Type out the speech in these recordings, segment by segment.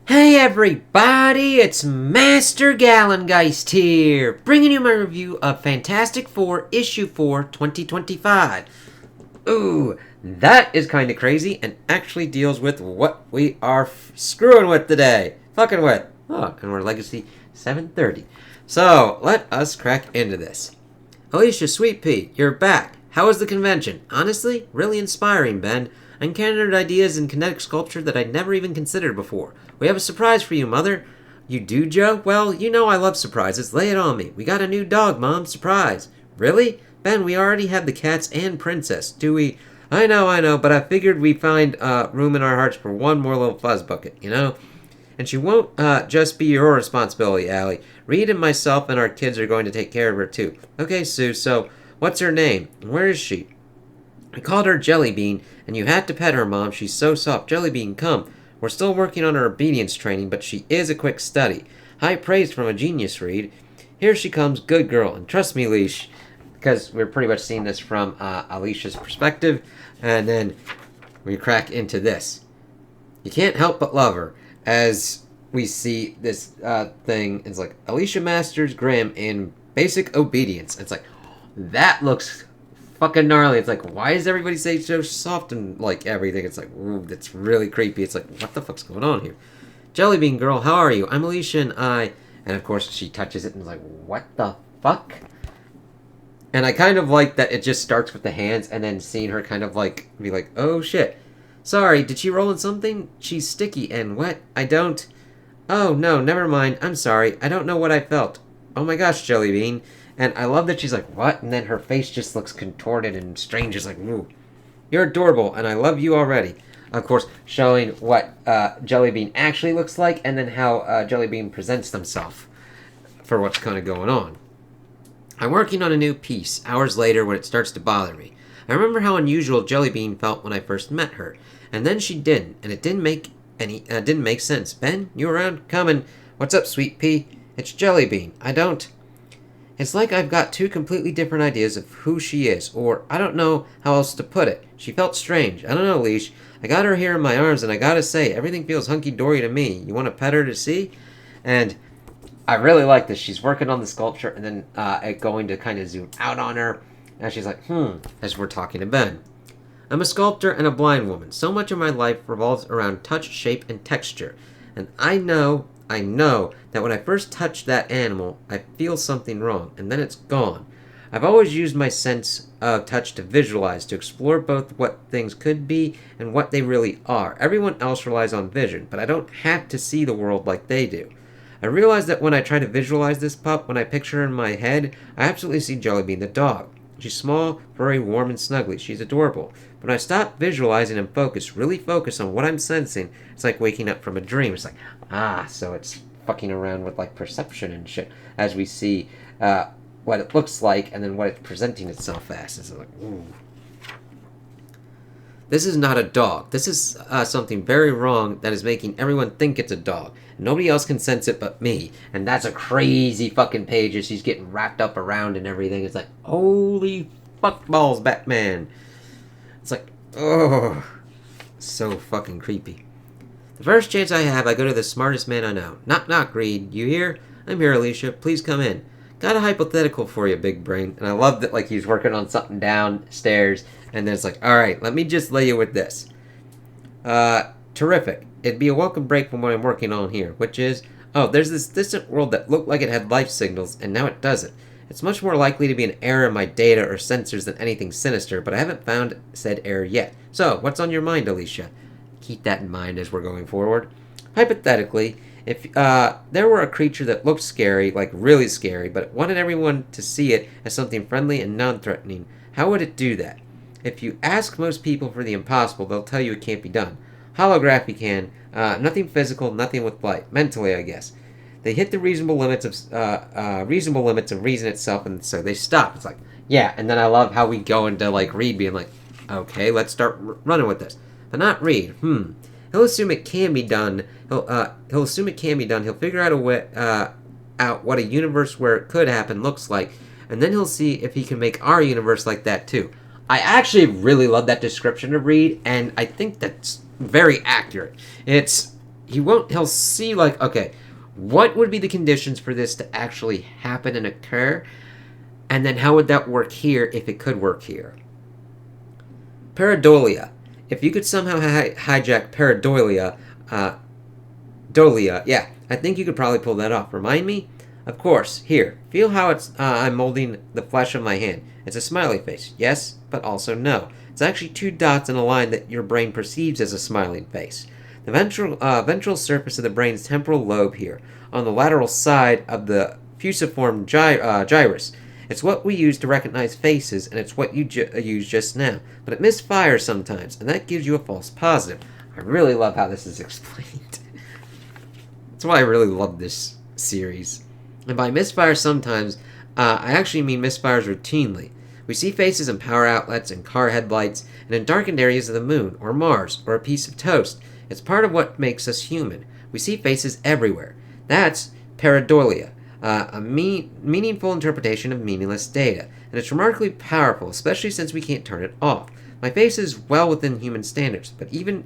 Hey everybody, it's Master Gallengeist here, bringing you my review of Fantastic Four Issue 4 2025. Ooh, that is kind of crazy and actually deals with what we are screwing with today. Fucking with. Oh, and we're Legacy 730. So, let us crack into this. Alicia Sweet Pea, you're back. How was the convention? Honestly, really inspiring, Ben. I encountered ideas in kinetic sculpture that I'd never even considered before. We have a surprise for you, Mother. You do, Joe? Well, you know I love surprises. Lay it on me. We got a new dog, Mom. Surprise. Really? Ben, we already have the cats and Princess. Do we? I know, but I figured we'd find room in our hearts for one more little fuzz bucket, you know? And she won't just be your responsibility, Allie. Reed and myself and our kids are going to take care of her, too. Okay, Sue, so what's her name? Where is she? I called her Jellybean, and you had to pet her, Mom. She's so soft. Jellybean, come. We're still working on her obedience training, but she is a quick study. High praise from a genius, Reed. Here she comes, good girl. And trust me, Leash, because we're pretty much seeing this from Alicia's perspective, and then we crack into this. You can't help but love her, as we see this thing. It's like, Alicia Masters Grimm in basic obedience. It's like, that looks fucking gnarly. It's like, why does everybody say so soft and like everything? It's like, ooh, that's really creepy. It's like, what the fuck's going on here? Jellybean girl, how are you? I'm Alicia and of course she touches it and is like, what the fuck? And I kind of like that it just starts with the hands and then seeing her kind of like be like, oh shit. Sorry, did she roll in something? She's sticky and wet. I don't. Oh no, never mind. I'm sorry. I don't know what I felt. Oh my gosh, Jellybean. And I love that she's like, what? And then her face just looks contorted and strange. It's like, ooh, you're adorable, and I love you already. Of course, showing what Jellybean actually looks like, and then how Jellybean presents themselves for what's kind of going on. I'm working on a new piece, hours later when it starts to bother me. I remember how unusual Jellybean felt when I first met her, and then she didn't, and it didn't make sense. Ben, you around? Coming. What's up, Sweet Pea? It's Jellybean. It's like I've got two completely different ideas of who she is, or I don't know how else to put it. She felt strange. I don't know, Leash. I got her here in my arms, and I gotta say, everything feels hunky-dory to me. You want to pet her to see? And I really like this. She's working on the sculpture, and then it going to kind of zoom out on her, and she's like, as we're talking to Ben. I'm a sculptor and a blind woman. So much of my life revolves around touch, shape, and texture. And I know that when I first touch that animal, I feel something wrong, and then it's gone. I've always used my sense of touch to visualize, to explore both what things could be and what they really are. Everyone else relies on vision, but I don't have to see the world like they do. I realize that when I try to visualize this pup, when I picture her in my head, I absolutely see Jellybean the dog. She's small, furry, warm, and snuggly. She's adorable. But when I stop visualizing and really focus on what I'm sensing, it's like waking up from a dream. It's like, so it's fucking around with like perception and shit as we see what it looks like and then what it's presenting itself as. It's like, ooh. This is not a dog. This is something very wrong that is making everyone think it's a dog. Nobody else can sense it but me. And that's a crazy fucking page as she's getting wrapped up around and everything. It's like, holy fuck balls, Batman. It's like, oh, so fucking creepy. The first chance I have, I go to the smartest man I know. Knock, knock, Reed. You here? I'm here, Alicia. Please come in. Got a hypothetical for you, big brain. And I love that, like, he's working on something downstairs. And then it's like, all right, let me just lay you with this. Terrific. It'd be a welcome break from what I'm working on here, which is, there's this distant world that looked like it had life signals, and now it doesn't. It's much more likely to be an error in my data or sensors than anything sinister, but I haven't found said error yet. So, what's on your mind, Alicia? Keep that in mind as we're going forward. Hypothetically, if there were a creature that looked scary, like really scary, but wanted everyone to see it as something friendly and non-threatening, how would it do that? If you ask most people for the impossible, they'll tell you it can't be done. Holography can. Nothing physical, nothing with light. Mentally, I guess. They hit the reasonable limits of reason itself, and so they stop. It's like, yeah, and then I love how we go into, like, Reed being like, okay, let's start running with this. But not Reed. He'll assume it can be done. He'll assume it can be done. He'll figure out out what a universe where it could happen looks like, and then he'll see if he can make our universe like that too. I actually really love that description of Reed, and I think that's very accurate. It's he'll see, like, okay, what would be the conditions for this to actually happen and occur, and then how would that work here if it could work here. Pareidolia. If you could somehow hijack pareidolia, yeah, I think you could probably pull that off. Remind me? Of course. Here, feel how I'm molding the flesh of my hand. It's a smiley face, yes, but also no. It's actually two dots in a line that your brain perceives as a smiling face. The ventral surface of the brain's temporal lobe here, on the lateral side of the fusiform gyrus. It's what we use to recognize faces, and it's what you used just now. But it misfires sometimes, and that gives you a false positive. I really love how this is explained. That's why I really love this series. And by misfire sometimes, I actually mean misfires routinely. We see faces in power outlets and car headlights, and in darkened areas of the moon, or Mars, or a piece of toast. It's part of what makes us human. We see faces everywhere. That's pareidolia, a meaningful interpretation of meaningless data, and it's remarkably powerful, especially since we can't turn it off. My face is well within human standards, but even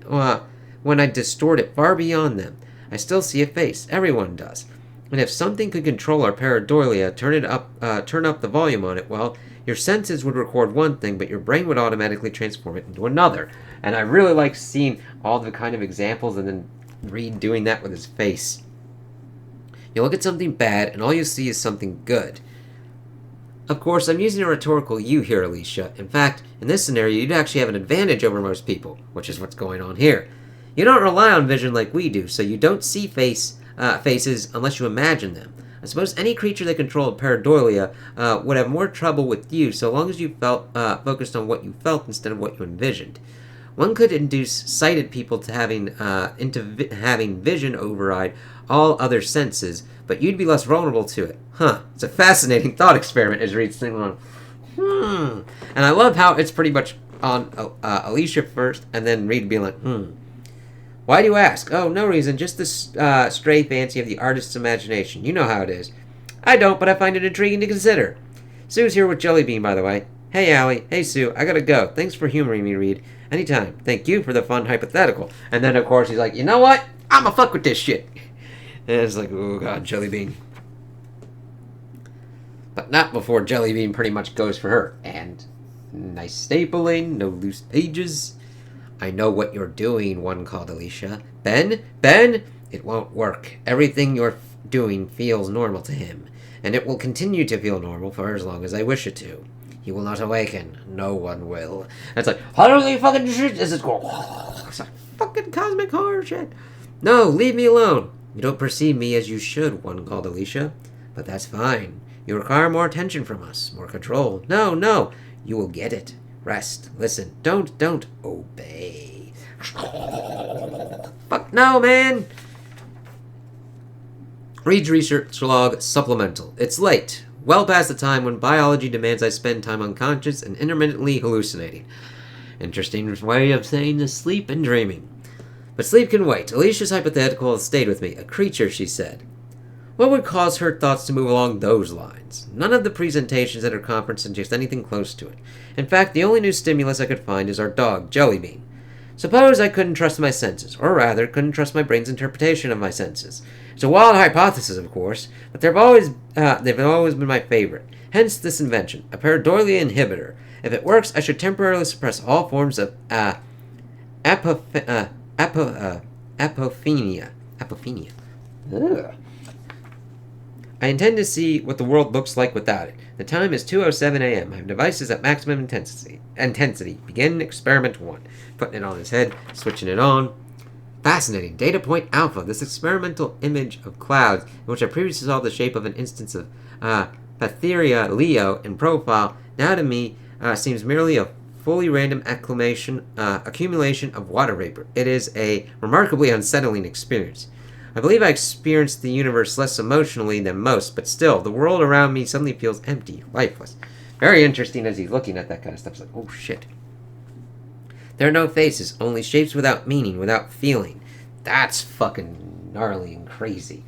when I distort it far beyond them, I still see a face. Everyone does. And if something could control our pareidolia, turn up the volume on it, well, your senses would record one thing, but your brain would automatically transform it into another. And I really like seeing all the kind of examples and then Reed doing that with his face. You look at something bad, and all you see is something good. Of course, I'm using a rhetorical you here, Alicia. In fact, in this scenario, you'd actually have an advantage over most people, which is what's going on here. You don't rely on vision like we do, so you don't see faces unless you imagine them. I suppose any creature that controlled pareidolia would have more trouble with you so long as you focused on what you felt instead of what you envisioned. One could induce sighted people to having vision override all other senses, but you'd be less vulnerable to it. It's a fascinating thought experiment, as Reed's thinking on. And I love how it's pretty much on Alicia first, and then Reed being like, Why do you ask? Oh, no reason, just the stray fancy of the artist's imagination. You know how it is. I don't, but I find it intriguing to consider. Sue's here with Jellybean, by the way. Hey, Allie. Hey, Sue. I gotta go. Thanks for humoring me, Reed. Anytime. Thank you for the fun hypothetical. And then, of course, he's like, you know what? I'ma fuck with this shit. And it's like, oh, God, Jellybean. But not before Jellybean pretty much goes for her. And nice stapling, no loose pages. I know what you're doing, one called Alicia. Ben? It won't work. Everything you're doing feels normal to him. And it will continue to feel normal for as long as I wish it to. He will not awaken. No one will. And it's like, holy fucking shit! This is cool. It's like fucking cosmic horror shit. No, leave me alone. You don't perceive me as you should, one called Alicia. But that's fine. You require more attention from us, more control. No. You will get it. Rest. Listen. Don't. Obey. Fuck no, man. Reed's research log supplemental. It's late. Well past the time when biology demands I spend time unconscious and intermittently hallucinating. Interesting way of saying the sleep and dreaming. But sleep can wait. Alicia's hypothetical has stayed with me. A creature, she said. What would cause her thoughts to move along those lines? None of the presentations at her conference suggest anything close to it. In fact, the only new stimulus I could find is our dog, Jellybean. Suppose I couldn't trust my senses, or rather, couldn't trust my brain's interpretation of my senses. It's a wild hypothesis, of course, but they've always been my favorite. Hence this invention, a pareidolia inhibitor. If it works, I should temporarily suppress all forms of apophenia. Ugh. I intend to see what the world looks like without it. The time is 2:07 a.m. I have devices at maximum intensity. Begin experiment 1. Putting it on his head, switching it on. Fascinating. Data point alpha. This experimental image of clouds, in which I previously saw the shape of an instance of Patheria Leo in profile, now to me seems merely a fully random accumulation of water vapor. It is a remarkably unsettling experience. I believe I experienced the universe less emotionally than most, but still, the world around me suddenly feels empty, lifeless. Very interesting as he's looking at that kind of stuff. It's like, oh shit. There are no faces, only shapes without meaning, without feeling. That's fucking gnarly and crazy.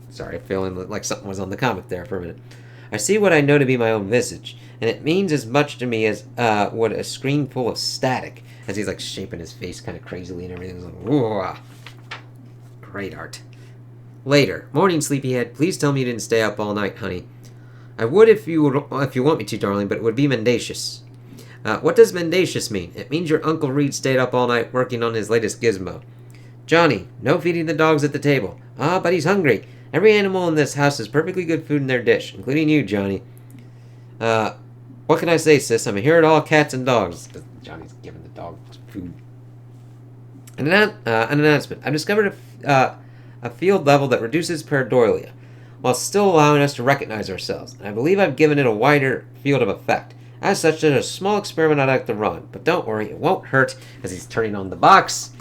Sorry, feeling like something was on the comic there for a minute. I see what I know to be my own visage, and it means as much to me as would a screen full of static. as he's like shaping his face kind of crazily and everything's like, whoa. Great art. Later. Morning, sleepyhead. Please tell me you didn't stay up all night, honey. I would if you want me to, darling, but it would be mendacious. What does mendacious mean? It means your Uncle Reed stayed up all night working on his latest gizmo. Johnny, no feeding the dogs at the table. Ah, but he's hungry. Every animal in this house has perfectly good food in their dish, including you, Johnny. What can I say, sis? I'm here at all cats and dogs. Johnny's giving the dog food. An announcement. I've discovered a field level that reduces pareidolia, while still allowing us to recognize ourselves. And I believe I've given it a wider field of effect. As such, there's a small experiment I'd like to run. But don't worry, it won't hurt, as he's turning on the box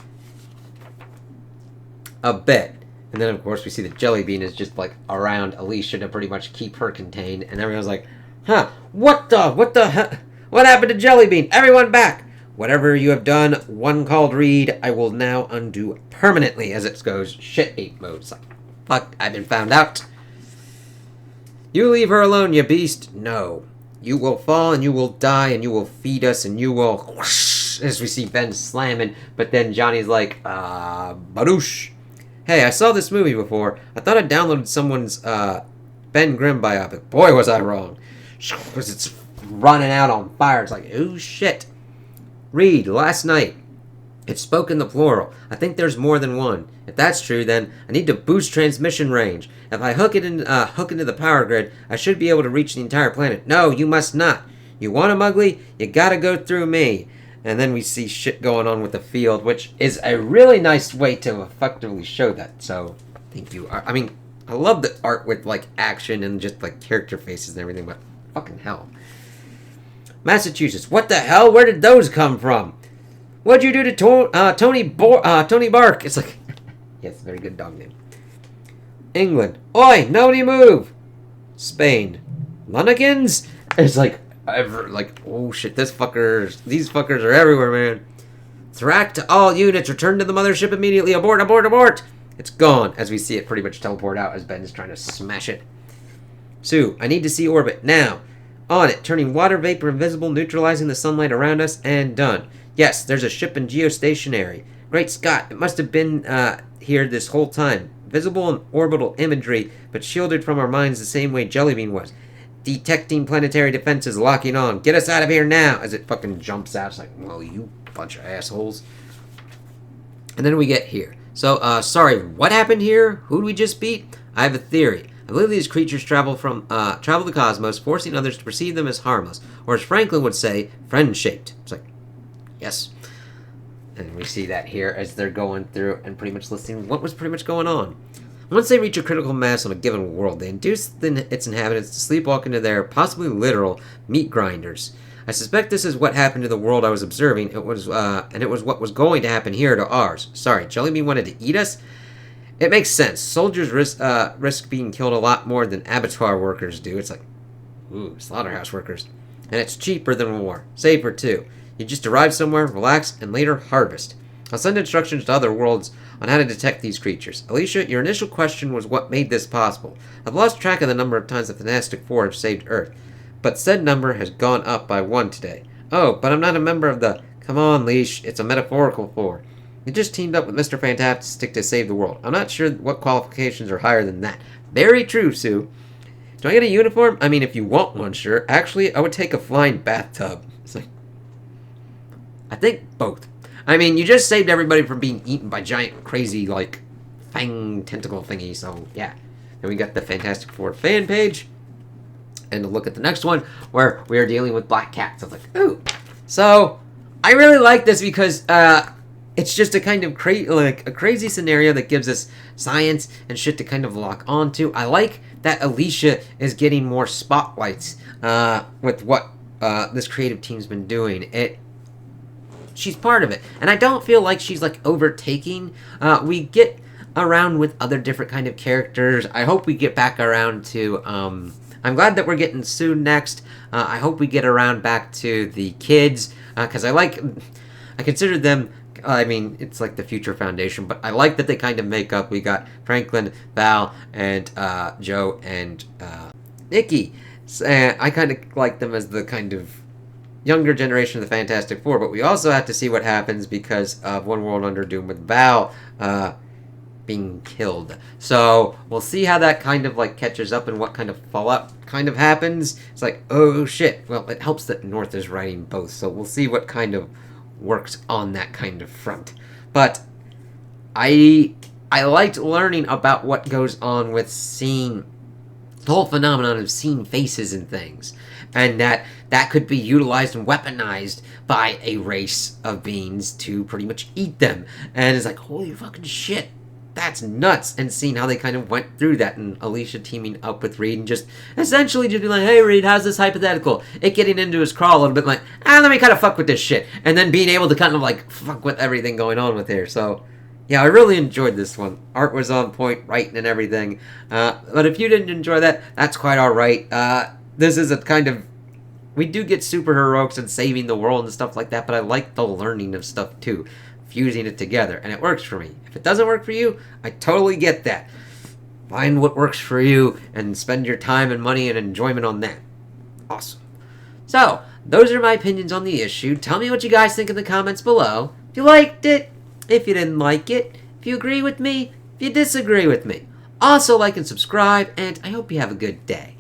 a bit. And then, of course, we see that Jelly Bean is just, like, around Alicia to pretty much keep her contained. And everyone's like, huh, what happened to Jelly Bean? Everyone back! Whatever you have done, one called Reed, I will now undo permanently, as it goes shit 8 mode. It's like, fuck, I've been found out. You leave her alone, you beast. No. You will fall, and you will die, and you will feed us, and you will whoosh, as we see Ben slamming. But then Johnny's like, badoosh. Hey, I saw this movie before. I thought I downloaded someone's Ben Grimm biopic. Boy, was I wrong. Because it's running out on fire. It's like, oh shit. Reed, last night. It spoke in the plural. I think there's more than one. If that's true, then I need to boost transmission range. If I hook into the power grid, I should be able to reach the entire planet. No, you must not. You want him ugly? You gotta go through me. And then we see shit going on with the field, which is a really nice way to effectively show that. So, thank you. I mean, I love the art with, like, action and just, like, character faces and everything, but fucking hell. Massachusetts. What the hell? Where did those come from? What'd you do to Tony Bark? It's like, yes, very good dog name. England. Oi, nobody move. Spain. Lunnigans? It's like, oh shit, these fuckers are everywhere, man. Thrack to all units, return to the mothership immediately, abort, abort, abort! It's gone, as we see it pretty much teleport out as Ben is trying to smash it. Sue, I need to see orbit, now. On it, turning water vapor invisible, neutralizing the sunlight around us, and done. Yes, there's a ship in geostationary. Great Scott, it must have been here this whole time. Visible in orbital imagery, but shielded from our minds the same way Jellybean was. Detecting planetary defenses, locking on. Get us out of here now! As it fucking jumps out. It's like, well, you bunch of assholes. And then we get here. So, sorry, what happened here? Who did we just beat? I have a theory. I believe these creatures travel the cosmos, forcing others to perceive them as harmless. Or as Franklin would say, friend-shaped. It's like, yes. And we see that here as they're going through and pretty much listening what was pretty much going on. Once they reach a critical mass on a given world, they induce its inhabitants to sleepwalk into their possibly literal meat grinders. I suspect this is what happened to the world I was observing. It was what was going to happen here to ours. Sorry, Jellybean wanted to eat us? It makes sense. Soldiers risk being killed a lot more than abattoir workers do. It's like, ooh, slaughterhouse workers. And it's cheaper than war. Safer, too. You just arrive somewhere, relax, and later harvest. I'll send instructions to other worlds on how to detect these creatures. Alicia, your initial question was what made this possible. I've lost track of the number of times the Fantastic Four have saved Earth, but said number has gone up by 1 today. Oh, but I'm not a member of the... Come on, Leash, it's a metaphorical four. You just teamed up with Mr. Fantastic to save the world. I'm not sure what qualifications are higher than that. Very true, Sue. Do I get a uniform? I mean, if you want one, sure. Actually, I would take a flying bathtub. It's like... I think both. I mean, you just saved everybody from being eaten by giant, crazy, like, fang tentacle thingy, so, yeah. Then we got the Fantastic Four fan page. And a look at the next one, where we are dealing with Black Cat. So it's like, ooh. So, I really like this because, it's just a kind of a crazy scenario that gives us science and shit to kind of lock onto. I like that Alicia is getting more spotlights, with what, this creative team's been doing. She's part of it. And I don't feel like she's, like, overtaking. We get around with other different kind of characters. I hope we get back around to, I'm glad that we're getting Sue next. I hope we get around back to the kids. Because I consider them, I mean, it's like the Future Foundation. But I like that they kind of make up. We got Franklin, Val, and Joe, and Nikki. I kind of like them as the kind of... younger generation of the Fantastic Four, but we also have to see what happens because of One World Under Doom with Val being killed. So we'll see how that kind of like catches up and what kind of fallout kind of happens. It's like, oh shit. Well, it helps that North is writing both, so we'll see what kind of works on that kind of front. But I liked learning about what goes on with seeing the whole phenomenon of seeing faces and things, and that could be utilized and weaponized by a race of beings to pretty much eat them. And it's like, holy fucking shit, that's nuts. And seeing how they kind of went through that, and Alicia teaming up with Reed and just essentially just being like, hey Reed, how's this hypothetical? It getting into his crawl a little bit like, let me kind of fuck with this shit. And then being able to kind of like fuck with everything going on with here. So yeah, I really enjoyed this one. Art was on point, writing and everything. But if you didn't enjoy that, that's quite alright. This is a kind of... We do get super heroics and saving the world and stuff like that, but I like the learning of stuff too. Fusing it together, and it works for me. If it doesn't work for you, I totally get that. Find what works for you and spend your time and money and enjoyment on that. Awesome. So, those are my opinions on the issue. Tell me what you guys think in the comments below. If you liked it, if you didn't like it, if you agree with me, if you disagree with me. Also like and subscribe, and I hope you have a good day.